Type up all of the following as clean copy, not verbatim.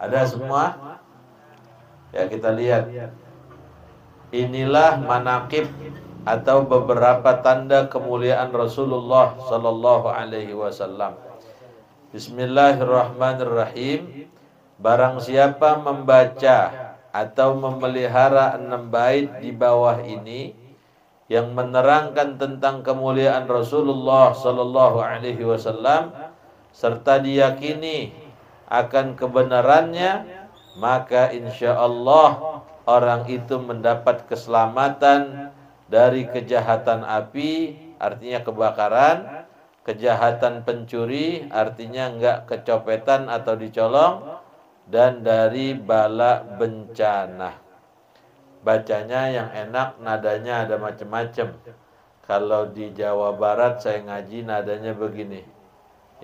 Ada semua? Ya, kita lihat. Inilah manaqib atau beberapa tanda kemuliaan Rasulullah sallallahu alaihi wasallam. Bismillahirrahmanirrahim. Barang siapa membaca atau memelihara 6 bait di bawah ini yang menerangkan tentang kemuliaan Rasulullah sallallahu alaihi wasallam serta diyakini akan kebenarannya, maka insyaallah orang itu mendapat keselamatan dari kejahatan api, artinya kebakaran, kejahatan pencuri, artinya enggak kecopetan atau dicolong, dan dari bala bencana. Bacanya yang enak, nadanya ada macam-macam. Kalau di Jawa Barat saya ngaji nadanya begini,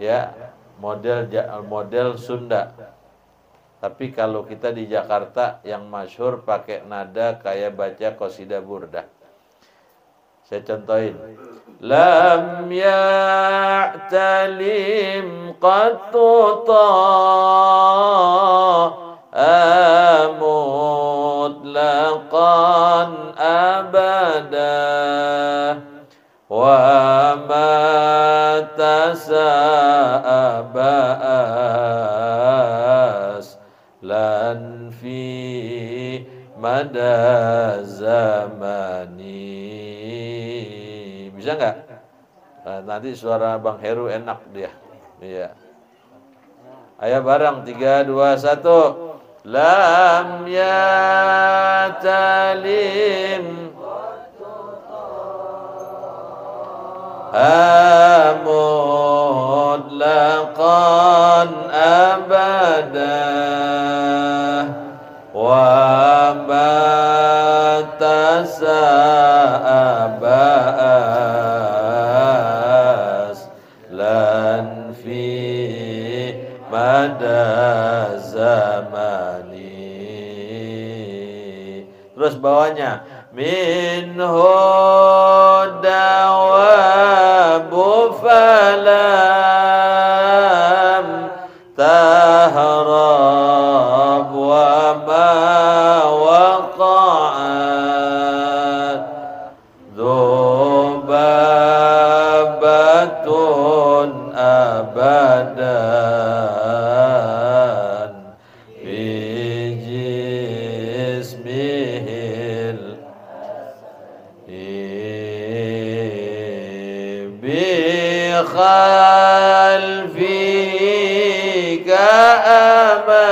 ya, model Sunda. Tapi kalau kita di Jakarta yang masyhur pakai nada kayak baca qasidah burdah. Saya contohin. Lam ya'talim qattu mutlaqan abada wa ma tasa'abas lan fi mada zamani. Bisa nggak? Nah, nanti suara Bang Heru enak dia. Iya. Ayo bareng 3, 2, 1. Lam yatalim mutlaqan abada wa batasa'abas lan fi mada zamani. Terus bawahnya min hudawabu falam tahrab wa ma waqa'at dhubabatun abadan fi jismihil bi khalfi ka'ama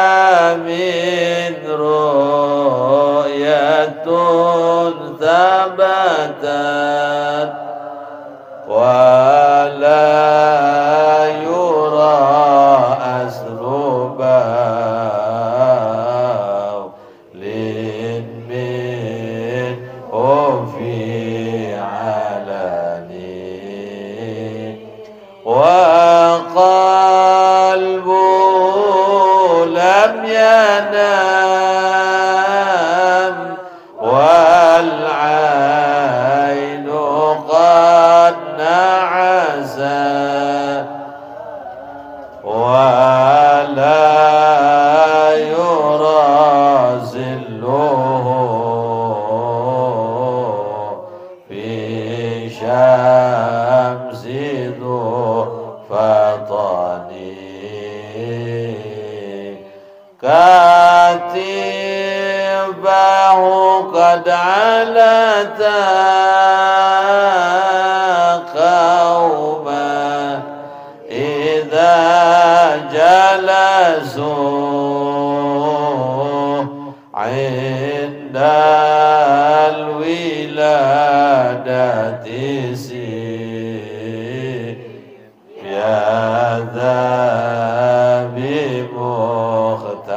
amin ru'yatun thabatat wa la yura asrubaw lin min fi alani wa qalbu lam yanam wal ainu qad na'asa wa la yura zilluhu fi syamsi fatani katibahu qad alata qauma idza jalasu indal wiladati ya dhabi mukhtatani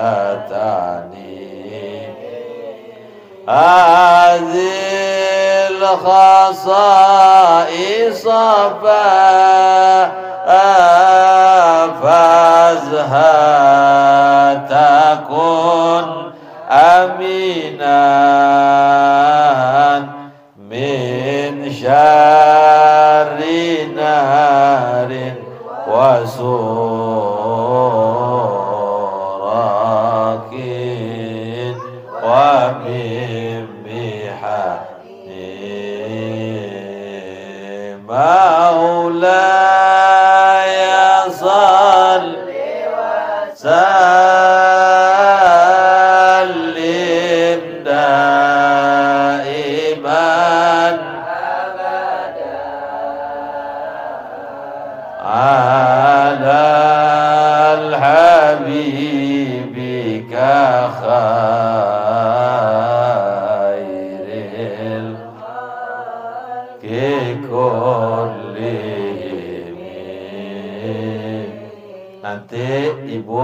azil khasa'is fazha takun aminan min syarri narin wasu alal habibika khairil kikullihim. Nanti ibu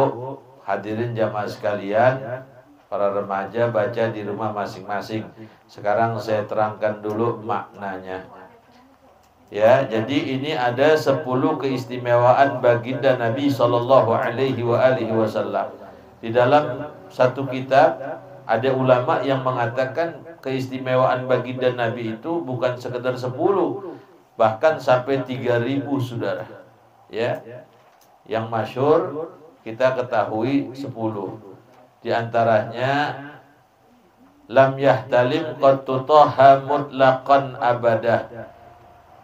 hadirin jamaah sekalian, para remaja baca di rumah masing-masing. Sekarang saya terangkan dulu maknanya. Ya, jadi ini ada 10 keistimewaan baginda Nabi sallallahu alaihi wasallam. Di dalam satu kitab ada ulama yang mengatakan keistimewaan baginda Nabi itu bukan sekedar 10, bahkan sampai 3000, saudara. Ya. Yang masyhur kita ketahui 10. Di antaranya lam yahtalim qad tutaha mutlaqan abadah.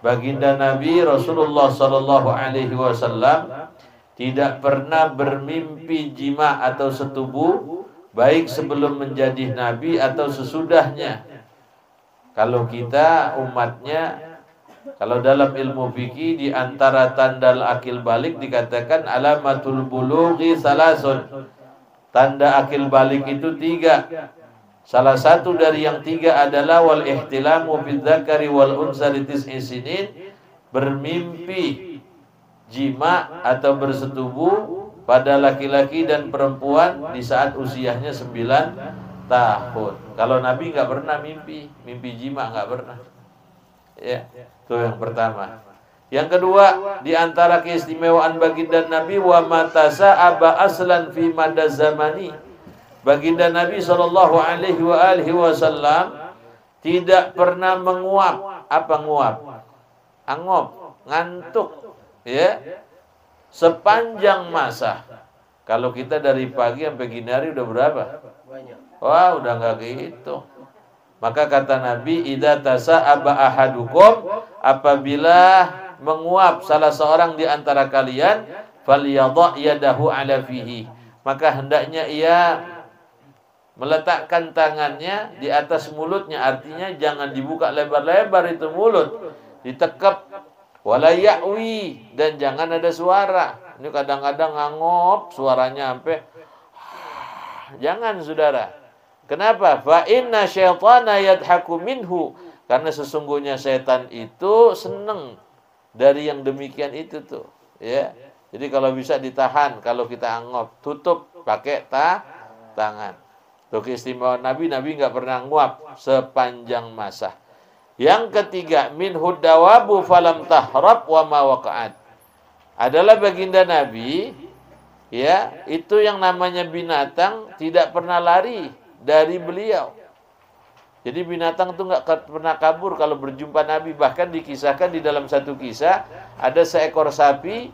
Baginda Nabi Rasulullah sallallahu alaihi wasallam tidak pernah bermimpi jima atau setubuh, baik sebelum menjadi nabi atau sesudahnya. Kalau kita umatnya, kalau dalam ilmu fikih di antara tanda akil balik dikatakan alamatul bulughi salasun. Tanda akil balik itu 3. Salah satu dari yang 3 adalah wal ihtilamu bidzakari wal unsa li tis'i sinin, bermimpi jima atau bersetubuh pada laki-laki dan perempuan di saat usianya 9 tahun. Kalau Nabi nggak pernah mimpi jima, nggak pernah. Ya, itu yang pertama. Yang kedua, di antara keistimewaan baginda Nabi wa matasa aba aslan fi madaz zamani. Baginda Nabi sallallahu alaihi wasallam tidak pernah menguap. Apa nguap? Angop, ngantuk, ya. Sepanjang masa. Kalau kita dari pagi sampai gini hari udah berapa? Wah, udah enggak gitu. Maka kata Nabi, idza tasa'aba ahadukum, apabila menguap salah seorang di antara kalian, falyadha yadahu ala fihi, maka hendaknya ia meletakkan tangannya di atas mulutnya. Artinya jangan dibuka lebar-lebar itu mulut, ditekap. Wala ya'wi, dan jangan ada suara. Ini kadang-kadang ngangop suaranya sampai jangan, saudara. Kenapa? Fa inna syaitana yadhaku minhu, karena sesungguhnya setan itu senang dari yang demikian itu tuh, ya. Jadi kalau bisa ditahan, kalau kita angop, tutup pakai tangan. Tuh keistimewaan Nabi nggak pernah nguap sepanjang masa. Yang ketiga, minhud dawabu falam tahrab wa ma waqa'at. Adalah baginda Nabi, ya, itu yang namanya binatang tidak pernah lari dari beliau. Jadi binatang itu nggak pernah kabur kalau berjumpa Nabi. Bahkan dikisahkan di dalam satu kisah, ada seekor sapi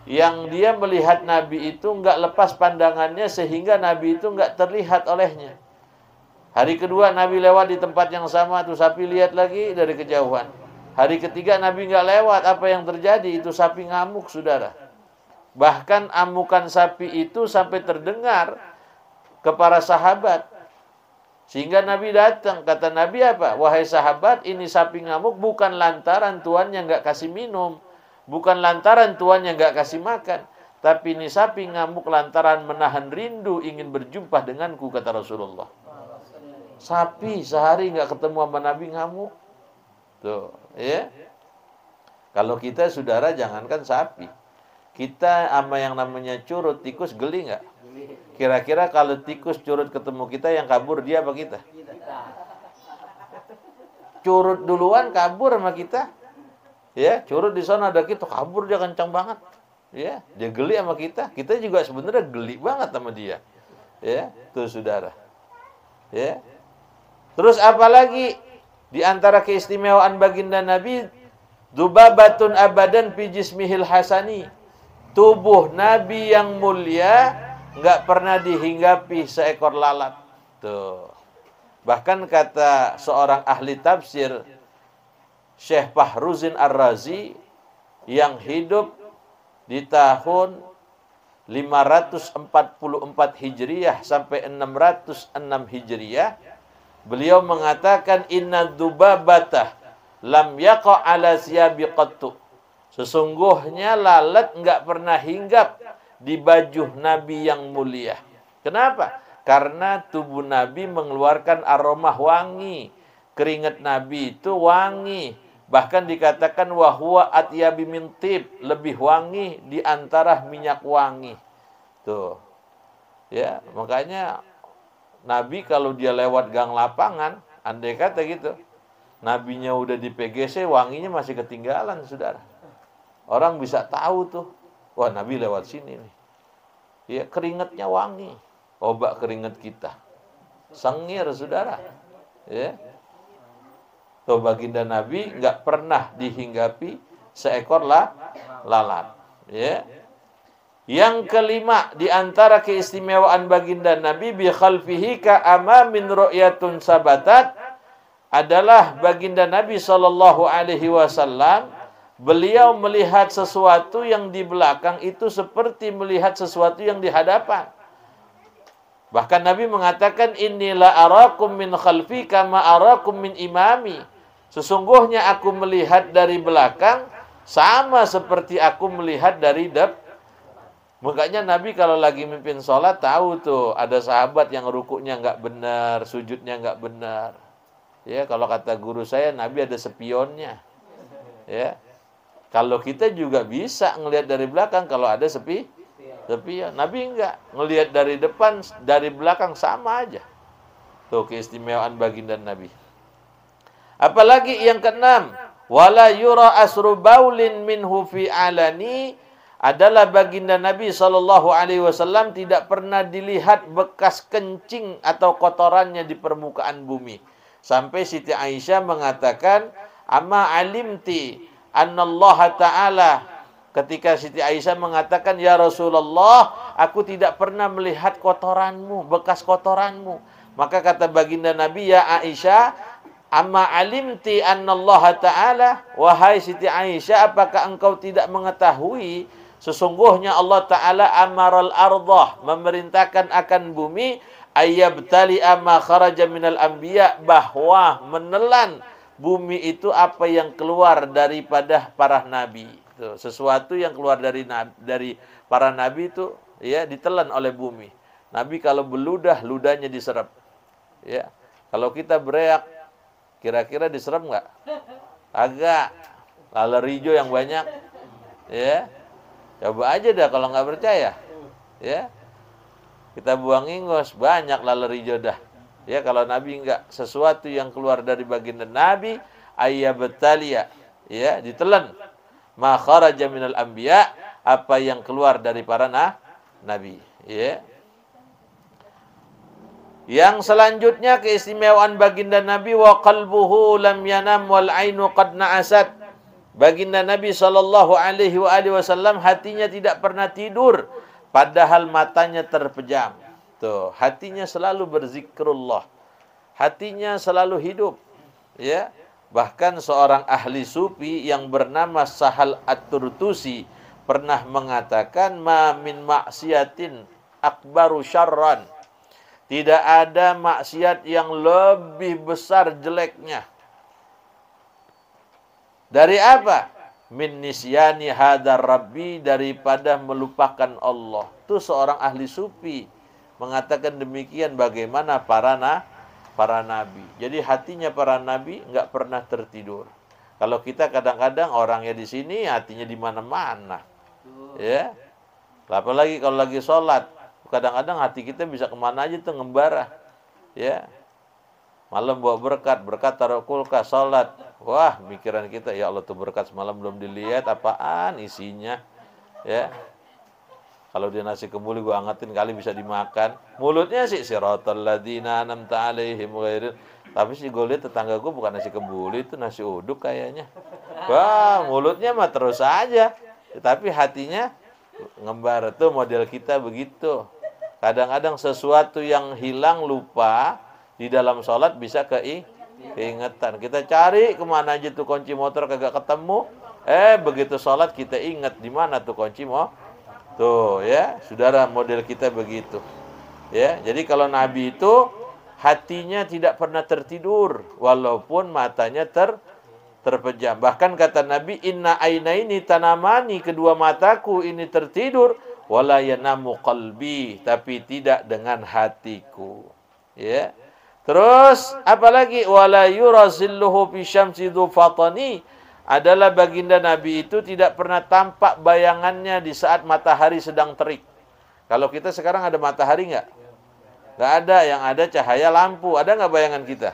yang dia melihat Nabi itu nggak lepas pandangannya sehingga Nabi itu nggak terlihat olehnya. Hari kedua Nabi lewat di tempat yang sama, tuh sapi lihat lagi dari kejauhan. Hari ketiga Nabi nggak lewat, apa yang terjadi? Itu sapi ngamuk, saudara. Bahkan amukan sapi itu sampai terdengar ke para sahabat. Sehingga Nabi datang, kata Nabi apa? Wahai sahabat, ini sapi ngamuk bukan lantaran tuannya nggak kasih minum, bukan lantaran tuannya nggak kasih makan, tapi ini sapi ngamuk lantaran menahan rindu ingin berjumpa denganku, kata Rasulullah. Sapi sehari nggak ketemu sama Nabi ngamuk. Tuh, ya. Kalau kita, saudara, jangankan sapi, kita sama yang namanya curut, tikus, geli nggak? Kira-kira kalau tikus curut ketemu kita, yang kabur dia apa kita? Curut duluan kabur sama kita. Ya, curut di sana ada kita, kabur dia kencang banget. Ya, dia geli sama kita. Kita juga sebenarnya geli banget sama dia. Ya, tuh saudara. Ya. Terus apalagi di antara keistimewaan baginda Nabi, dubabatun abadan fi jismihil hasani. Tubuh Nabi yang mulia nggak pernah dihinggapi seekor lalat. Tuh. Bahkan kata seorang ahli tafsir, Syekh Fahruzin Ar-Razi, yang hidup di tahun 544 Hijriyah sampai 606 Hijriyah, beliau mengatakan inna dubabatah lam yaqa ala siyabi qattu. Sesungguhnya lalat nggak pernah hinggap di baju Nabi yang mulia. Kenapa? Karena tubuh Nabi mengeluarkan aroma wangi. Keringat Nabi itu wangi. Bahkan dikatakan wahwa atyabi min tib, lebih wangi di antara minyak wangi. Tuh. Ya, makanya Nabi kalau dia lewat gang lapangan, andai kata gitu, Nabinya udah di PGC, wanginya masih ketinggalan, saudara. Orang bisa tahu tuh, wah Nabi lewat sini nih. Ya, keringatnya wangi. Obat keringat kita. Sengir, saudara. Ya. Tuh, baginda Nabi nggak pernah dihinggapi seekor lalat. Ya. Yang kelima, di antara keistimewaan baginda Nabi bi khalfihi ka amamin ru'yatun sabatat adalah baginda Nabi sallallahu alaihi wasallam, beliau melihat sesuatu yang di belakang itu seperti melihat sesuatu yang di hadapan. Bahkan Nabi mengatakan, inilah arakum min khalfi kama arakum min imami. Sesungguhnya aku melihat dari belakang sama seperti aku melihat dari depan. Makanya Nabi kalau lagi mimpin sholat tahu tuh ada sahabat yang rukuknya nggak benar, sujudnya nggak benar. Ya, kalau kata guru saya, Nabi ada spionnya. Ya, kalau kita juga bisa ngelihat dari belakang kalau ada spion. Nabi enggak, ngelihat dari depan, dari belakang sama aja. Tuh keistimewaan baginda Nabi. Apalagi yang keenam, wala yura asru baulin minhu fi alani, adalah baginda Nabi sallallahu alaihi wasallam tidak pernah dilihat bekas kencing atau kotorannya di permukaan bumi. Sampai Siti Aisyah mengatakan, amma alimti annallaha ta'ala, ketika Siti Aisyah mengatakan, ya Rasulullah, aku tidak pernah melihat kotoranmu, bekas kotoranmu. Maka kata baginda Nabi, ya Aisyah, amma alimti annallaha ta'ala, wahai Siti Aisyah, apakah engkau tidak mengetahui sesungguhnya Allah Ta'ala amaral ardah, memerintahkan akan bumi, ayyabtali amma kharaja minal anbiya, bahwa menelan bumi itu apa yang keluar daripada para nabi. Tuh, sesuatu yang keluar dari para nabi itu ya ditelan oleh bumi. Nabi kalau beludah, ludahnya diserap. Ya. Kalau kita bereak, kira-kira diserap nggak? Agak. Laler hijau yang banyak. Ya. Coba aja dah kalau nggak percaya. Ya. Kita buang ingos, banyak laler hijau dah. Ya, kalau Nabi enggak, sesuatu yang keluar dari baginda Nabi, ayyabtaliya, ya, ditelan. Ma kharaja minal anbiya, apa yang keluar dari para nabi, ya. Yang selanjutnya keistimewaan baginda Nabi, wa qalbuhu lam yanam wal ainu qad na'asat. Baginda Nabi sallallahu alaihi wasallam hatinya tidak pernah tidur padahal matanya terpejam. Tuh, hatinya selalu berzikrullah. Hatinya selalu hidup. Ya. Bahkan seorang ahli sufi yang bernama Sahal At-Turtusi pernah mengatakan, ma min maksiatin akbaru syarran. Tidak ada maksiat yang lebih besar jeleknya. Dari apa? Min nisyani hadar rabbi, daripada melupakan Allah. Itu seorang ahli sufi mengatakan demikian. Bagaimana para nabi. Jadi hatinya para nabi nggak pernah tertidur. Kalau kita kadang-kadang orangnya di sini, hatinya di mana-mana. Ya. Apalagi kalau lagi sholat, kadang-kadang hati kita bisa kemana aja tuh ngembara. Ya. Malam bawa berkat taruh kulkas, sholat. Wah, pikiran kita, ya Allah tuh berkat semalam belum dilihat, apaan isinya. Ya. Kalau dia nasi kebuli gue angetin kali bisa dimakan. Mulutnya sih siratal ladzina an'amta 'alaihim ghairil. Tapi sih gue lihat tetangga gue bukan nasi kebuli, itu nasi uduk kayaknya. Wah, mulutnya mah terus aja. Tapi hatinya ngembara. Tuh model kita begitu. Kadang-kadang sesuatu yang hilang, lupa, di dalam sholat bisa keingetan. Kita cari kemana aja tuh kunci motor kagak ketemu. Begitu sholat kita ingat di mana tuh kunci motor. Tuh ya, saudara, model kita begitu. Ya, jadi kalau Nabi itu hatinya tidak pernah tertidur walaupun matanya terpejam. Bahkan kata Nabi, inna ainaini tanamani, kedua mataku ini tertidur, wala yanamu qalbi, tapi tidak dengan hatiku. Ya. Terus apalagi wala yurazilluhu fi syamsi dzufatani, adalah baginda Nabi itu tidak pernah tampak bayangannya di saat matahari sedang terik. Kalau kita sekarang ada matahari nggak? Nggak ada, yang ada cahaya lampu. Ada nggak bayangan kita?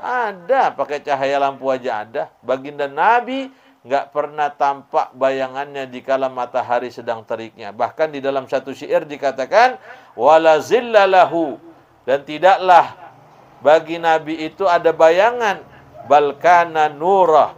Ada, pakai cahaya lampu aja ada. Baginda Nabi nggak pernah tampak bayangannya di kala matahari sedang teriknya. Bahkan di dalam satu syair dikatakan wala zillalahu, dan tidaklah bagi Nabi itu ada bayangan, balkana nurah,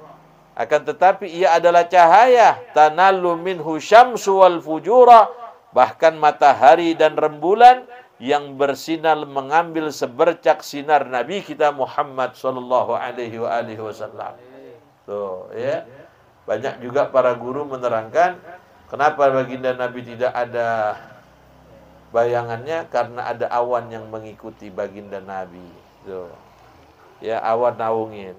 akan tetapi ia adalah cahaya, tanalu minhu syamsu wal fujura, bahkan matahari dan rembulan yang bersinar mengambil sebercak sinar Nabi kita Muhammad sallallahu alaihi wasallam. Tuh, ya. Banyak juga para guru menerangkan kenapa baginda Nabi tidak ada bayangannya, karena ada awan yang mengikuti baginda Nabi. Tuh. Ya, awan naungin.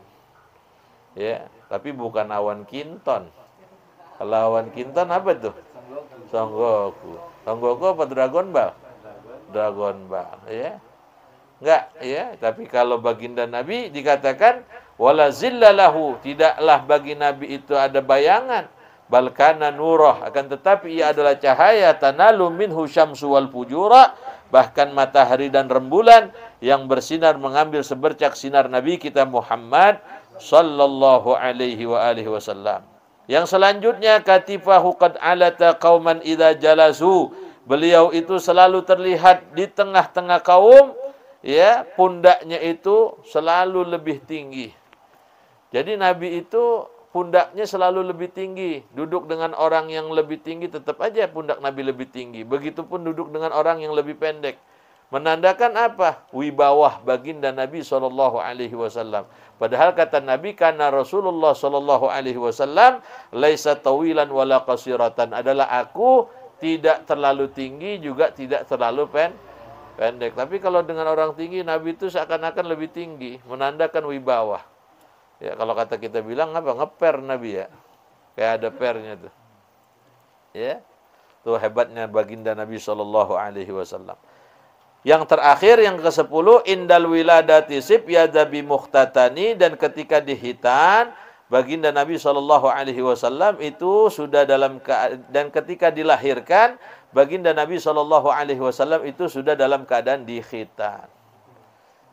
Ya, tapi bukan awan kinton. Kalau awan kinton apa tuh? Son Goku. Son Goku apa Dragon Ball? Dragon Ball, ya. Enggak, ya. Tapi kalau baginda Nabi dikatakan wala zillalahu, tidaklah bagi Nabi itu ada bayangan, balkana nurah, akan tetapi ia adalah cahaya, tanalu minhu syamsu wal fujura, bahkan matahari dan rembulan yang bersinar mengambil sebercak sinar Nabi kita Muhammad sallallahu alaihi wasallam. Yang selanjutnya, katifahu qad alata qauman idza jalasu, beliau itu selalu terlihat di tengah-tengah kaum, ya, pundaknya itu selalu lebih tinggi. Jadi Nabi itu pundaknya selalu lebih tinggi. Duduk dengan orang yang lebih tinggi tetap aja pundak Nabi lebih tinggi. Begitupun duduk dengan orang yang lebih pendek. Menandakan apa? Wibawah baginda Nabi SAW. Padahal kata Nabi, karena Rasulullah SAW laisa tawilan wala qasiratan, adalah aku tidak terlalu tinggi juga tidak terlalu pendek. Tapi kalau dengan orang tinggi, Nabi itu seakan-akan lebih tinggi, menandakan wibawah. Ya, kalau kata kita bilang apa? Ngeper Nabi, ya. Kayak ada pernya tuh. Ya. Tuh hebatnya baginda Nabi SAW. Yang terakhir, yang ke-10, indal wiladati sib yadabi mukhtatani, dan ketika dihitan baginda Nabi SAW itu sudah dan ketika dilahirkan baginda Nabi SAW itu sudah dalam keadaan dikhitan.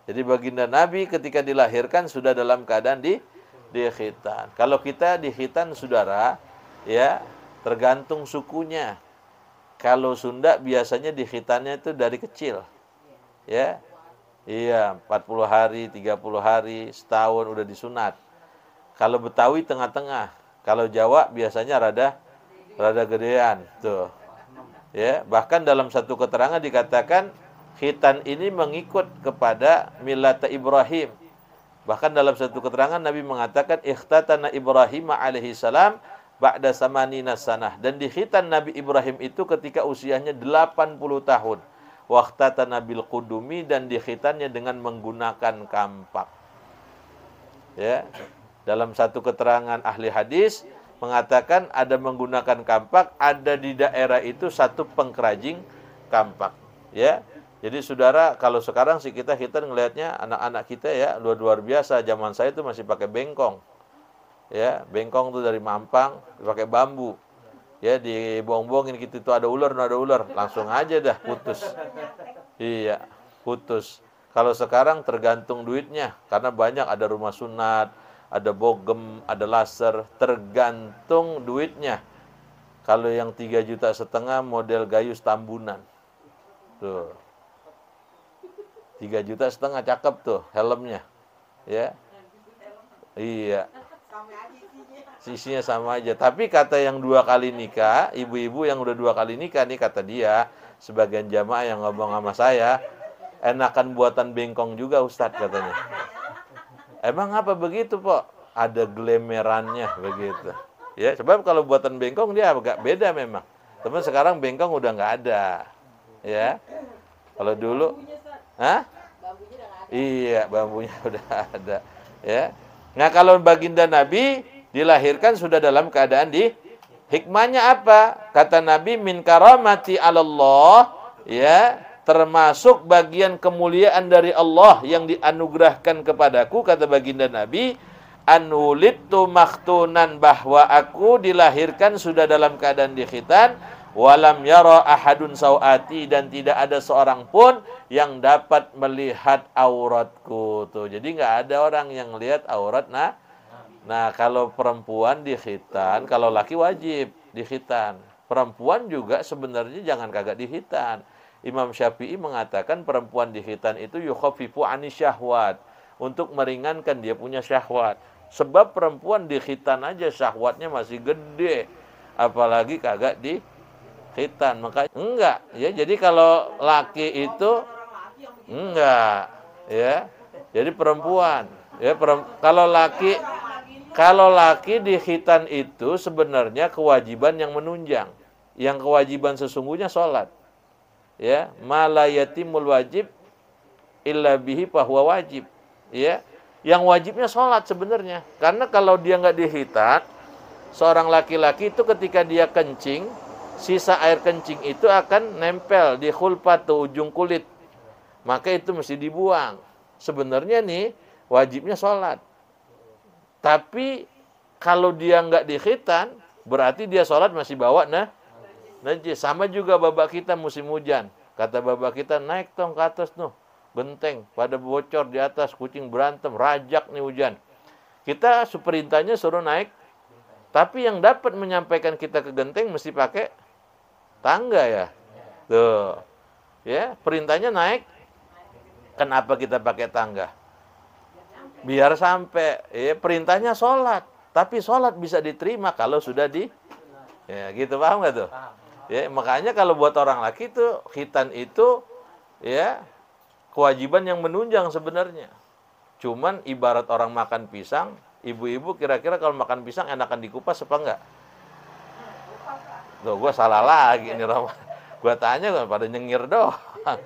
Jadi baginda Nabi ketika dilahirkan sudah dalam keadaan dikhitan. Kalau kita dikhitan, saudara, ya, tergantung sukunya. Kalau Sunda biasanya dikhitannya itu dari kecil. Ya. Iya, 40 hari, 30 hari, setahun udah disunat. Kalau Betawi tengah-tengah. Kalau Jawa biasanya rada gedean, tuh. Ya, bahkan dalam satu keterangan dikatakan khitan ini mengikut kepada milata Ibrahim. Bahkan dalam satu keterangan Nabi mengatakan ikhtatana Ibrahim alaihi salam ba'da samanina sanah, dan di khitan Nabi Ibrahim itu ketika usianya 80 tahun. Waqtatana bil qudumi, dan di khitannya dengan menggunakan kampak. Ya. Dalam satu keterangan ahli hadis mengatakan ada menggunakan kampak, ada di daerah itu satu pengkerajing kampak. Ya. Jadi saudara, kalau sekarang sih kita ngelihatnya anak-anak kita ya luar biasa. Zaman saya itu masih pakai bengkong. Ya, bengkong itu dari mampang, pakai bambu. Ya, dibuang-buangin gitu, itu ada ular, langsung aja dah putus. Iya, putus. Kalau sekarang tergantung duitnya, karena banyak, ada rumah sunat, ada bogem, ada laser, tergantung duitnya. Kalau yang 3,5 juta model Gayus Tambunan. Tuh. 3,5 juta cakep tuh helmnya. Ya. Iya. Sisinya sama aja. Tapi kata yang 2 kali nikah, ibu-ibu yang udah 2 kali nikah nih, kata dia, sebagian jamaah yang ngomong sama saya, enakan buatan bengkong juga Ustadz katanya. Emang apa begitu, Pok? Ada glemerannya begitu. Ya, sebab kalau buatan bengkong dia agak beda memang. Teman sekarang bengkong udah nggak ada. Ya. Kalau dulu, hah? Iya, bambunya udah ada. Ya. Nah, kalau baginda Nabi dilahirkan sudah dalam keadaan di hikmahnya apa? Kata Nabi, min karamati 'alallah, ya, termasuk bagian kemuliaan dari Allah yang dianugerahkan kepadaku, kata baginda Nabi, anulidtu makhtunan, bahwa aku dilahirkan sudah dalam keadaan dikhitan, walam yara ahadun sawati, dan tidak ada seorang pun yang dapat melihat auratku. Tuh, jadi nggak ada orang yang lihat aurat. Nah, kalau perempuan dikhitan, kalau laki wajib dikhitan. Perempuan juga sebenarnya jangan kagak dikhitan. Imam Syafi'i mengatakan perempuan dikhitan itu yukhaffifu anis syahwat, untuk meringankan dia punya syahwat. Sebab perempuan dikhitan aja syahwatnya masih gede, apalagi kagak dikhitan. Makanya enggak, ya. Jadi kalau laki itu enggak, ya. Jadi perempuan, ya, kalau laki di khitan itu sebenarnya kewajiban yang menunjang. Yang kewajiban sesungguhnya sholat. Ya, ma la yatimul wajib illa bihi fahuwa wajib. Ya, yang wajibnya sholat sebenarnya. Karena kalau dia nggak di khitan, seorang laki-laki itu ketika dia kencing, sisa air kencing itu akan nempel di khulpatu, ujung kulit. Maka itu mesti dibuang. Sebenarnya nih wajibnya sholat. Tapi kalau dia nggak di khitan, berarti dia sholat masih bawa najis. Sama juga babak kita musim hujan. Kata babak kita, naik tong ke atas tuh, genteng pada bocor di atas, kucing berantem, rajak nih hujan. Kita perintahnya suruh naik, tapi yang dapat menyampaikan kita ke genteng mesti pakai tangga, ya. Tuh, ya, perintahnya naik. Kenapa kita pakai tangga? Biar sampai, ya, perintahnya sholat. Tapi sholat bisa diterima kalau sudah ya, gitu, paham nggak tuh? Ya, makanya kalau buat orang laki tuh, khitan itu, ya, kewajiban yang menunjang sebenarnya. Cuman ibarat orang makan pisang, ibu-ibu kira-kira kalau makan pisang enakan dikupas apa enggak? Tuh, gue salah lagi nih, Rama. Gue tanya, pada nyengir doang.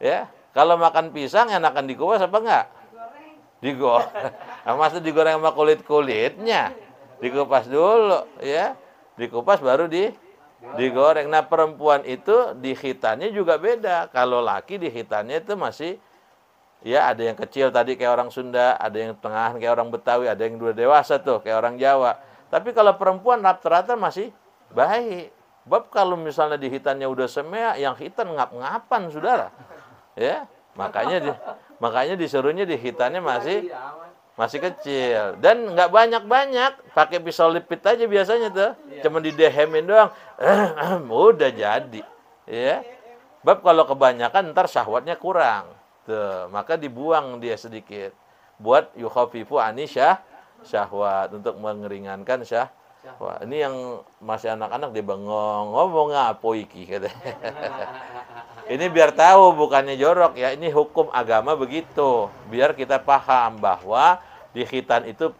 Ya, kalau makan pisang enakan dikupas apa enggak? Digoreng. Nah, maksud digoreng sama kulit-kulitnya. Dikupas dulu, ya. Dikupas baru digoreng. Nah, perempuan itu di khitannya juga beda. Kalau laki di khitannya itu masih, ya, ada yang kecil tadi kayak orang Sunda, ada yang tengah kayak orang Betawi, ada yang udah dewasa tuh kayak orang Jawa. Tapi kalau perempuan rata-rata masih baik. Bab kalau misalnya di khitannya udah semea, yang khitan ngap-ngapan, saudara. Ya, makanya disuruhnya di khitannya masih kecil, dan nggak banyak-banyak, pakai pisau lipit aja biasanya tuh, cuma didehemin doang, udah jadi, ya. Bab kalau kebanyakan ntar syahwatnya kurang, tuh, maka dibuang dia sedikit, buat yukhafifu anisyah syahwat, untuk mengeringankan syahwat. Ini yang masih anak-anak dia bengong, ngomong apa iki katanya. Ini biar tahu, bukannya jorok, ya. Ini hukum agama begitu. Biar kita paham bahwa di khitan itu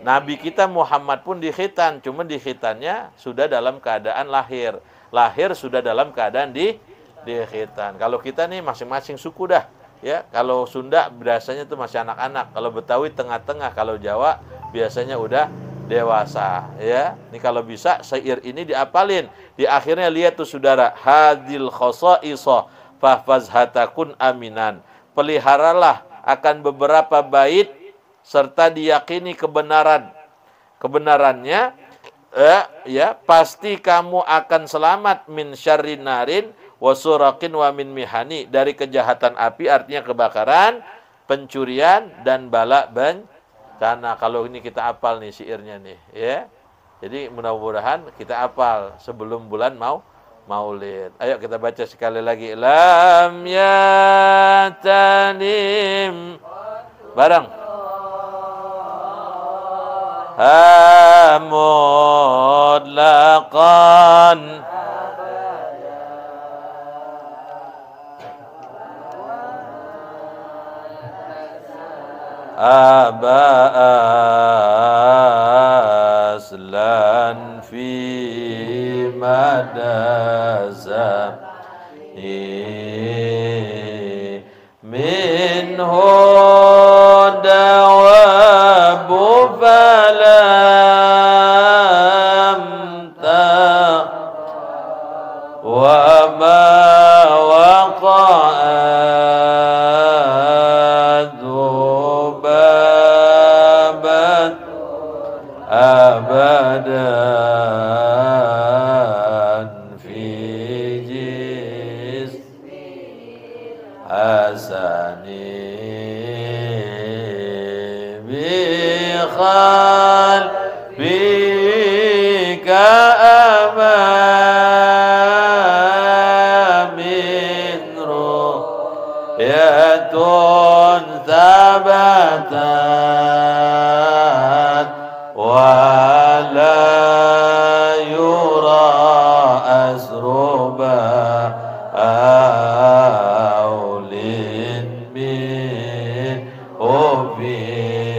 Nabi kita Muhammad pun di khitan. Cuma di khitannya sudah dalam keadaan lahir. Lahir sudah dalam keadaan di khitan. Kalau kita nih masing-masing suku dah. Ya, kalau Sunda biasanya tuh masih anak-anak. Kalau Betawi tengah-tengah. Kalau Jawa biasanya udah dewasa, ya. Ini kalau bisa syair ini diapalin. Di akhirnya lihat tuh saudara, hadil khosaiso fahfazhatakun aminan. Peliharalah akan beberapa bait serta diyakini kebenarannya, ya, pasti kamu akan selamat min syarrin narin wasurakin wa min mihani, dari kejahatan api, artinya kebakaran, pencurian, dan bala bencana. Kalau ini kita hafal nih syairnya nih, ya. Jadi mudah-mudahan kita hafal sebelum bulan Maulid. Ayo kita baca sekali lagi. Lam yatanim. Bareng. Hamudlaqan. Aslan fi madasa min huda wa وما وقع ذبابا أبدا في جسم حسن بقلبك أمام رؤية ثبتت ولا يرى أسربا أول منه في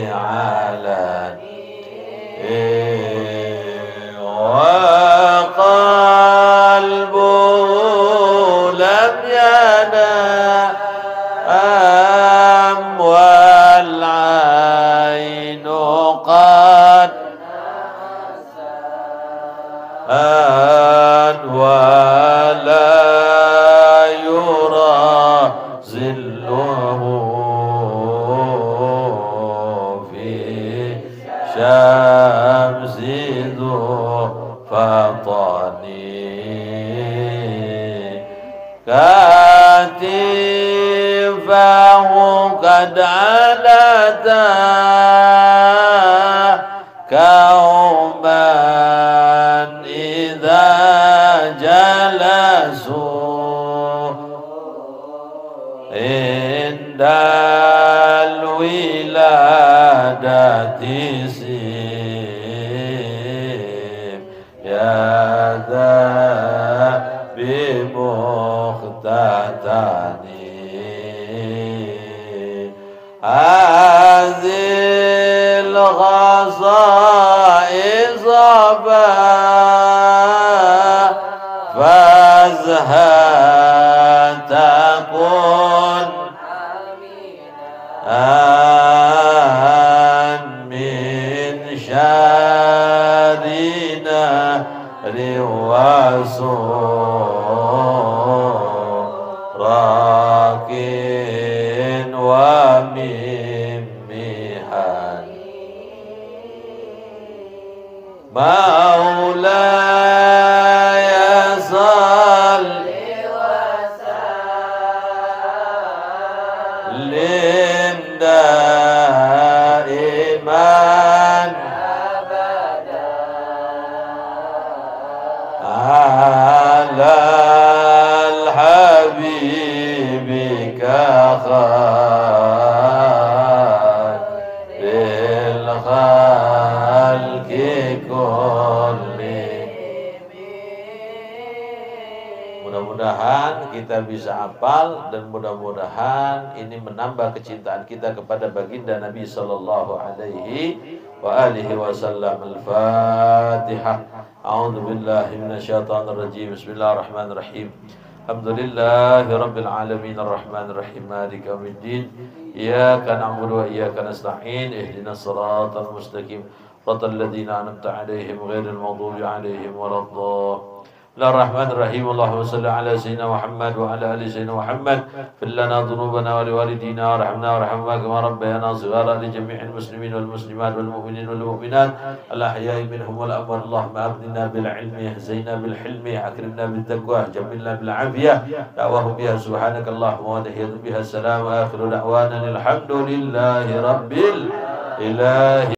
علن وقلبه لم ينام والعين قد ولا يرى ظله في شمس ذو فطن كتفه قد علتا كوما إذا جلسوا عند الولادة سيم يا ذا بمختتني هذه الخصائص فازها تكن من شرنا وسراك ومن محن مولاي صل وسلم دائما على الحبيب خير الخلق كلهم. Mudah-mudahan kita bisa hafal dan mudah-mudahan ini menambah kecintaan kita kepada baginda Nabi sallallahu alaihi wa alihi wasallam. Al-Fatihah. A'udzu billahi minasyaitonir rajim. Bismillahirrahmanirrahim. Alhamdulillahi rabbil alamin arrahmanir rahim maliki yaumiddin. Iyyaka na'budu wa iyyaka nasta'in. Ihdinas siratal mustaqim. Shiratal ladzina an'amta 'alaihim ghairil maghdubi 'alaihim waladdallin. Bismillahirrahmanirrahim. Allahumma salli ala sayyidina Muhammad wa ala ali sayyidina Muhammad. Fir lana dhunubana wa liwalidina warhamna warhamna kama rabbayana shighara li jami'il muslimin wal muslimat wal mu'minin wal mu'minat al ahya'i minhum wal amwat. Allahumma aghnina bil ilmi zaina bil hilmi akrimna bit taqwa jamilna bil afiyah da'wahum biha subhanakallahumma wa tahiyyatu biha salam wa akhiru da'wana alhamdulillahi rabbil alamin.